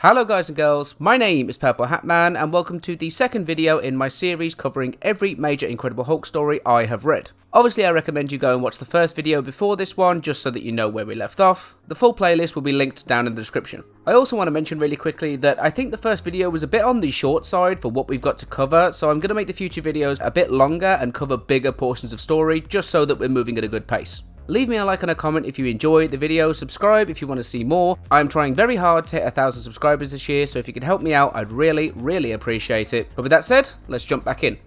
Hello guys and girls, my name is Purple Hat Man and welcome to the second video in my series covering every major Incredible Hulk story I have read. Obviously I recommend you go and watch the first video before this one just so that you know where we left off. The full playlist will be linked down in the description. I also want to mention really quickly that I think the first video was a bit on the short side for what we've got to cover, so I'm going to make the future videos a bit longer and cover bigger portions of story just so that we're moving at a good pace. Leave me a like and a comment if you enjoyed the video, subscribe if you want to see more. I'm trying very hard to hit 1,000 subscribers this year, so if you could help me out, I'd really appreciate it. But with that said, let's jump back in.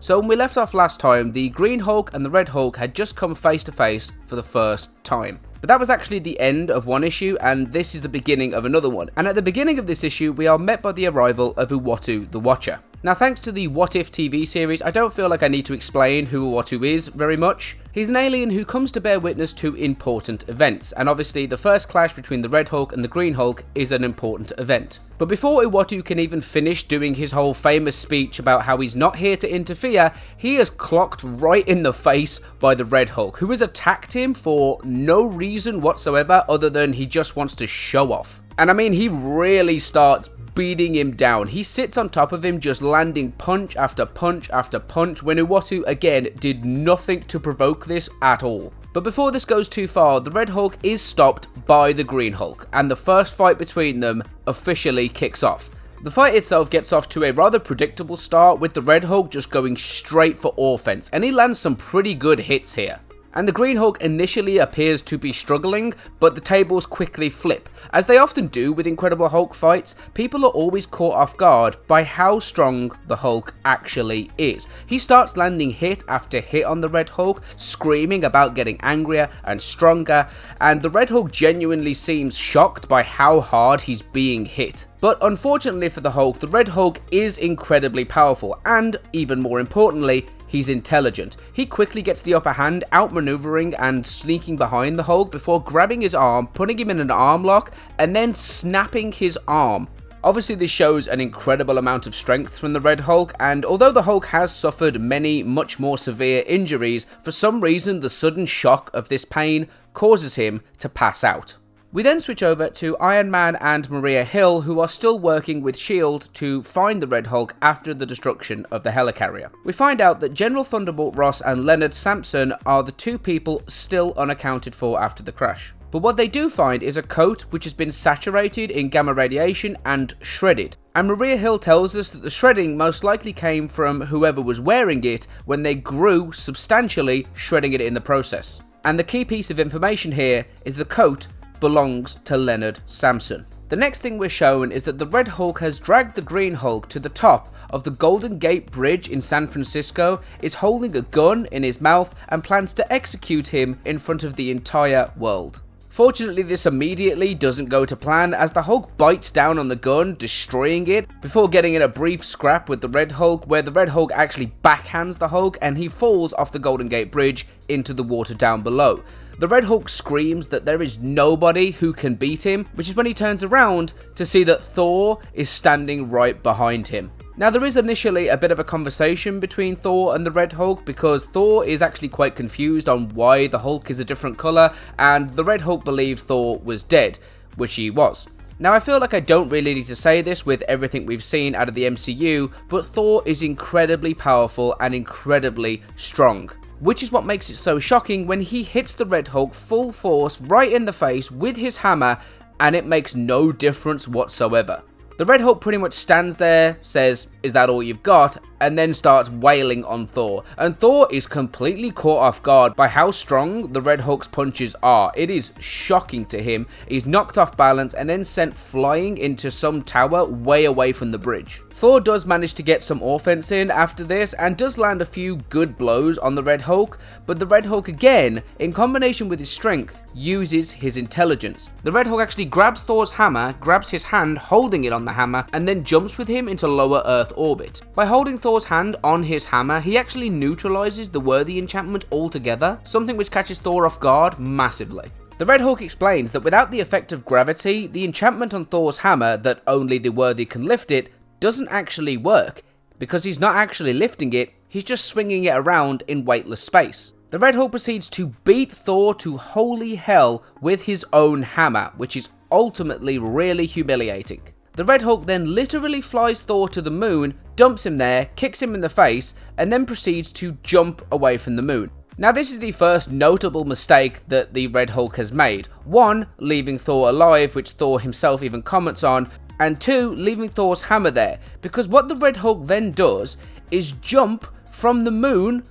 So when we left off last time, the Green Hulk and the Red Hulk had just come face to face for the first time. But that was actually the end of one issue, and this is the beginning of another one. And at the beginning of this issue, we are met by the arrival of Uatu the Watcher. Now, thanks to the What If TV series, I don't feel like I need to explain who Uatu is very much. He's an alien who comes to bear witness to important events, and obviously the first clash between the Red Hulk and the Green Hulk is an important event. But before Uatu can even finish doing his whole famous speech about how he's not here to interfere, he is clocked right in the face by the Red Hulk, who has attacked him for no reason whatsoever other than he just wants to show off. And I mean, he really starts beating him down. He sits on top of him, just landing punch after punch after punch, when Uatu again did nothing to provoke this at all. But before this goes too far, the Red Hulk is stopped by the Green Hulk, and the first fight between them officially kicks off. The fight itself gets off to a rather predictable start, with the Red Hulk just going straight for offense, and he lands some pretty good hits here. And the Green Hulk initially appears to be struggling, but the tables quickly flip. As they often do with Incredible Hulk fights, people are always caught off guard by how strong the Hulk actually is. He starts landing hit after hit on the Red Hulk, screaming about getting angrier and stronger, and the Red Hulk genuinely seems shocked by how hard he's being hit. But unfortunately for the Hulk, the Red Hulk is incredibly powerful, and even more importantly, he's intelligent. He quickly gets the upper hand, outmaneuvering and sneaking behind the Hulk before grabbing his arm, putting him in an arm lock, and then snapping his arm. Obviously this shows an incredible amount of strength from the Red Hulk, and although the Hulk has suffered many much more severe injuries, for some reason the sudden shock of this pain causes him to pass out. We then switch over to Iron Man and Maria Hill, who are still working with S.H.I.E.L.D. to find the Red Hulk after the destruction of the helicarrier. We find out that General Thunderbolt Ross and Leonard Samson are the two people still unaccounted for after the crash. But what they do find is a coat which has been saturated in gamma radiation and shredded. And Maria Hill tells us that the shredding most likely came from whoever was wearing it when they grew substantially, shredding it in the process. And the key piece of information here is the coat belongs to Leonard Samson. The next thing we're shown is that the Red Hulk has dragged the Green Hulk to the top of the Golden Gate Bridge in San Francisco, is holding a gun in his mouth, and plans to execute him in front of the entire world. Fortunately, this immediately doesn't go to plan as the Hulk bites down on the gun, destroying it, before getting in a brief scrap with the Red Hulk, where the Red Hulk actually backhands the Hulk and he falls off the Golden Gate Bridge into the water down below. The Red Hulk screams that there is nobody who can beat him, which is when he turns around to see that Thor is standing right behind him. Now, there is initially a bit of a conversation between Thor and the Red Hulk because Thor is actually quite confused on why the Hulk is a different colour, and the Red Hulk believed Thor was dead, which he was. Now, I feel like I don't really need to say this with everything we've seen out of the MCU, but Thor is incredibly powerful and incredibly strong. Which is what makes it so shocking when he hits the Red Hulk full force right in the face with his hammer, and it makes no difference whatsoever. The Red Hulk pretty much stands there, says, "Is that all you've got?" and then starts wailing on Thor. And Thor is completely caught off guard by how strong the Red Hulk's punches are. It is shocking to him. He's knocked off balance and then sent flying into some tower way away from the bridge. Thor does manage to get some offense in after this and does land a few good blows on the Red Hulk, but the Red Hulk again, in combination with his strength, uses his intelligence. The Red Hulk actually grabs Thor's hammer, grabs his hand holding it on the hammer, and then jumps with him into lower Earth orbit. By holding Thor's hand on his hammer, he actually neutralizes the worthy enchantment altogether, something which catches Thor off guard massively. The Red Hulk explains that without the effect of gravity, the enchantment on Thor's hammer that only the worthy can lift it doesn't actually work, because he's not actually lifting it, he's just swinging it around in weightless space. The Red Hulk proceeds to beat Thor to holy hell with his own hammer, which is ultimately really humiliating. The Red Hulk then literally flies Thor to the moon, dumps him there, kicks him in the face, and then proceeds to jump away from the moon. Now this is the first notable mistake that the Red Hulk has made. 1, leaving Thor alive, which Thor himself even comments on, and 2, leaving Thor's hammer there, because what the Red Hulk then does is jump from the moon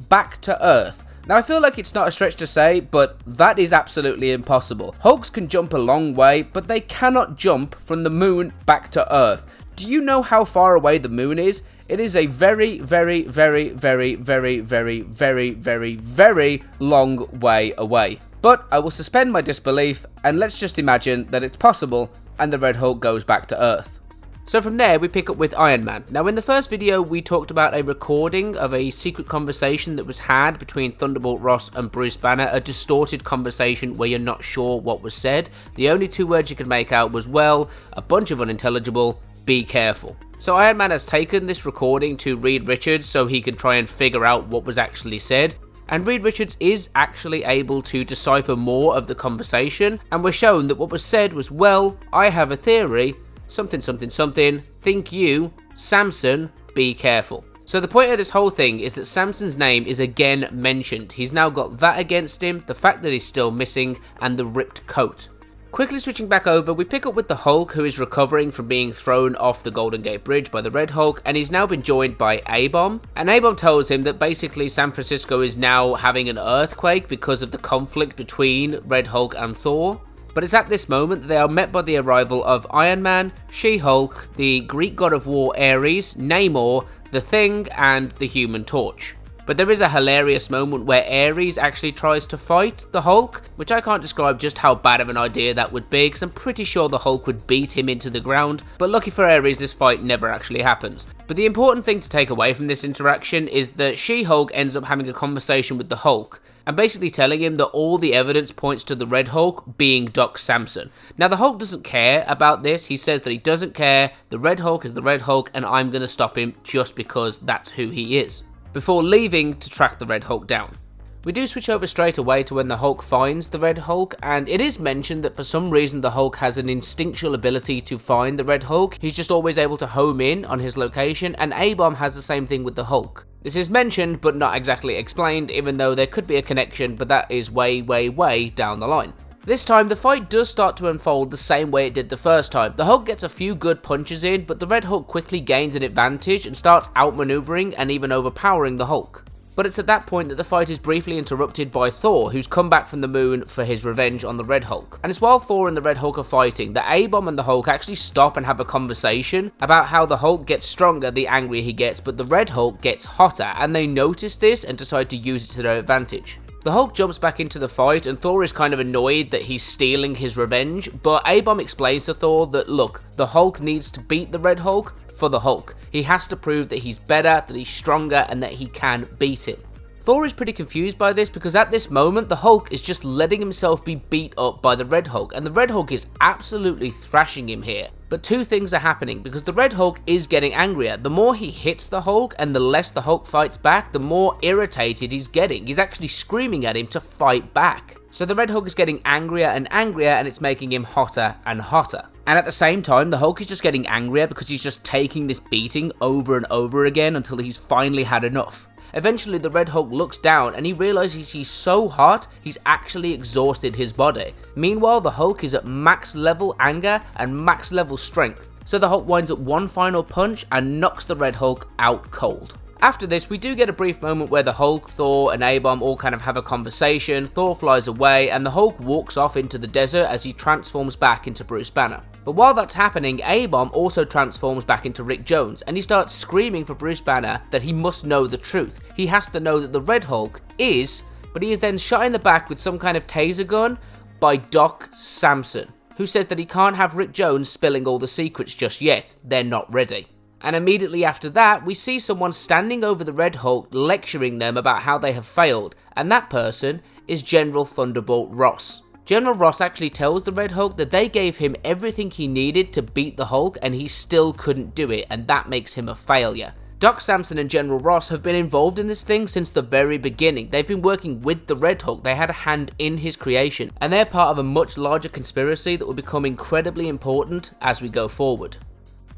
back to Earth. Now I feel like it's not a stretch to say, but that is absolutely impossible. Hulks can jump a long way, but they cannot jump from the moon back to Earth. Do you know how far away the moon is? It is a very, very, very, very, very, very, very, very, very long way away. But I will suspend my disbelief, and let's just imagine that it's possible, and the Red Hulk goes back to Earth. So from there, we pick up with Iron Man. Now in the first video, we talked about a recording of a secret conversation that was had between Thunderbolt Ross and Bruce Banner, a distorted conversation where you're not sure what was said. The only 2 words you could make out was, well, a bunch of unintelligible, be careful. So Iron Man has taken this recording to Reed Richards so he can try and figure out what was actually said. And Reed Richards is actually able to decipher more of the conversation, and we're shown that what was said was, well, I have a theory, something, something, something, think you, Samson, be careful. So the point of this whole thing is that Samson's name is again mentioned. He's now got that against him, the fact that he's still missing, and the ripped coat. Quickly switching back over, we pick up with the Hulk, who is recovering from being thrown off the Golden Gate Bridge by the Red Hulk, and he's now been joined by A-Bomb. And A-Bomb tells him that basically San Francisco is now having an earthquake because of the conflict between Red Hulk and Thor. But it's at this moment that they are met by the arrival of Iron Man, She-Hulk, the Greek god of war Ares, Namor, the Thing, and the Human Torch. But there is a hilarious moment where Ares actually tries to fight the Hulk, which I can't describe just how bad of an idea that would be, because I'm pretty sure the Hulk would beat him into the ground, but lucky for Ares, this fight never actually happens. But the important thing to take away from this interaction is that She-Hulk ends up having a conversation with the Hulk, and basically telling him that all the evidence points to the Red Hulk being Doc Samson. Now the Hulk doesn't care about this, he says that he doesn't care, the Red Hulk is the Red Hulk, and I'm going to stop him just because that's who he is, before leaving to track the Red Hulk down. We do switch over straight away to when the Hulk finds the Red Hulk, and it is mentioned that for some reason the Hulk has an instinctual ability to find the Red Hulk. He's just always able to home in on his location, and A-Bomb has the same thing with the Hulk. This is mentioned but not exactly explained, even though there could be a connection, but that is way, way, way down the line. This time, the fight does start to unfold the same way it did the first time. The Hulk gets a few good punches in, but the Red Hulk quickly gains an advantage and starts outmaneuvering and even overpowering the Hulk. But it's at that point that the fight is briefly interrupted by Thor, who's come back from the moon for his revenge on the Red Hulk. And it's while Thor and the Red Hulk are fighting that A-Bomb and the Hulk actually stop and have a conversation about how the Hulk gets stronger the angrier he gets, but the Red Hulk gets hotter, and they notice this and decide to use it to their advantage. The Hulk jumps back into the fight, and Thor is kind of annoyed that he's stealing his revenge, but A-Bomb explains to Thor that, look, the Hulk needs to beat the Red Hulk for the Hulk. He has to prove that he's better, that he's stronger, and that he can beat him. Thor is pretty confused by this because at this moment the Hulk is just letting himself be beat up by the Red Hulk, and the Red Hulk is absolutely thrashing him here. But two things are happening because the Red Hulk is getting angrier. The more he hits the Hulk and the less the Hulk fights back, the more irritated he's getting. He's actually screaming at him to fight back. So the Red Hulk is getting angrier and angrier, and it's making him hotter and hotter. And at the same time, the Hulk is just getting angrier because he's just taking this beating over and over again until he's finally had enough. Eventually, the Red Hulk looks down and he realizes he's so hot, he's actually exhausted his body. Meanwhile, the Hulk is at max level anger and max level strength. So the Hulk winds up one final punch and knocks the Red Hulk out cold. After this, we do get a brief moment where the Hulk, Thor, and A-Bomb all kind of have a conversation. Thor flies away, and the Hulk walks off into the desert as he transforms back into Bruce Banner. But while that's happening, A-Bomb also transforms back into Rick Jones, and he starts screaming for Bruce Banner that he must know the truth. He has to know that the Red Hulk is, but he is then shot in the back with some kind of taser gun by Doc Samson, who says that he can't have Rick Jones spilling all the secrets just yet. They're not ready. And immediately after that, we see someone standing over the Red Hulk lecturing them about how they have failed, and that person is General Thunderbolt Ross. General Ross actually tells the Red Hulk that they gave him everything he needed to beat the Hulk and he still couldn't do it, and that makes him a failure. Doc Samson and General Ross have been involved in this thing since the very beginning. They've been working with the Red Hulk, they had a hand in his creation, and they're part of a much larger conspiracy that will become incredibly important as we go forward.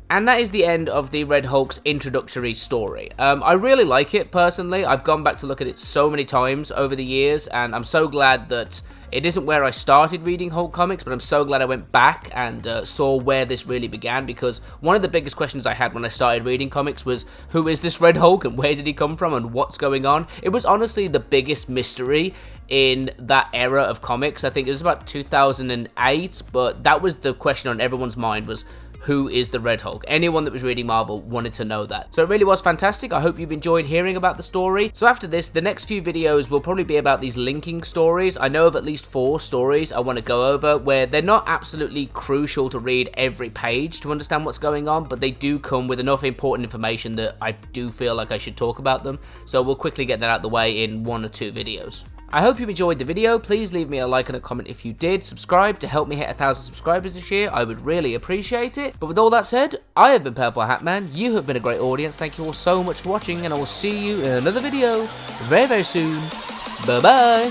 And that is the end of the Red Hulk's introductory story. I really like it, personally. I've gone back to look at it so many times over the years, and I'm so glad that it isn't where I started reading Hulk comics, but I'm so glad I went back and saw where this really began, because one of the biggest questions I had when I started reading comics was, who is this Red Hulk, and where did he come from, and what's going on? It was honestly the biggest mystery in that era of comics. I think it was about 2008, but that was the question on everyone's mind, was, who is the Red Hulk? Anyone that was reading Marvel wanted to know that. So it really was fantastic. I hope you've enjoyed hearing about the story. So after this, the next few videos will probably be about these linking stories. I know of at least 4 stories I want to go over where they're not absolutely crucial to read every page to understand what's going on, but they do come with enough important information that I do feel like I should talk about them. So we'll quickly get that out of the way in 1 or 2 videos. I hope you enjoyed the video. Please leave me a like and a comment if you did. Subscribe to help me hit 1,000 subscribers this year. I would really appreciate it. But with all that said, I have been Purple Hat Man. You have been a great audience. Thank you all so much for watching, and I will see you in another video very, very soon. Bye-bye.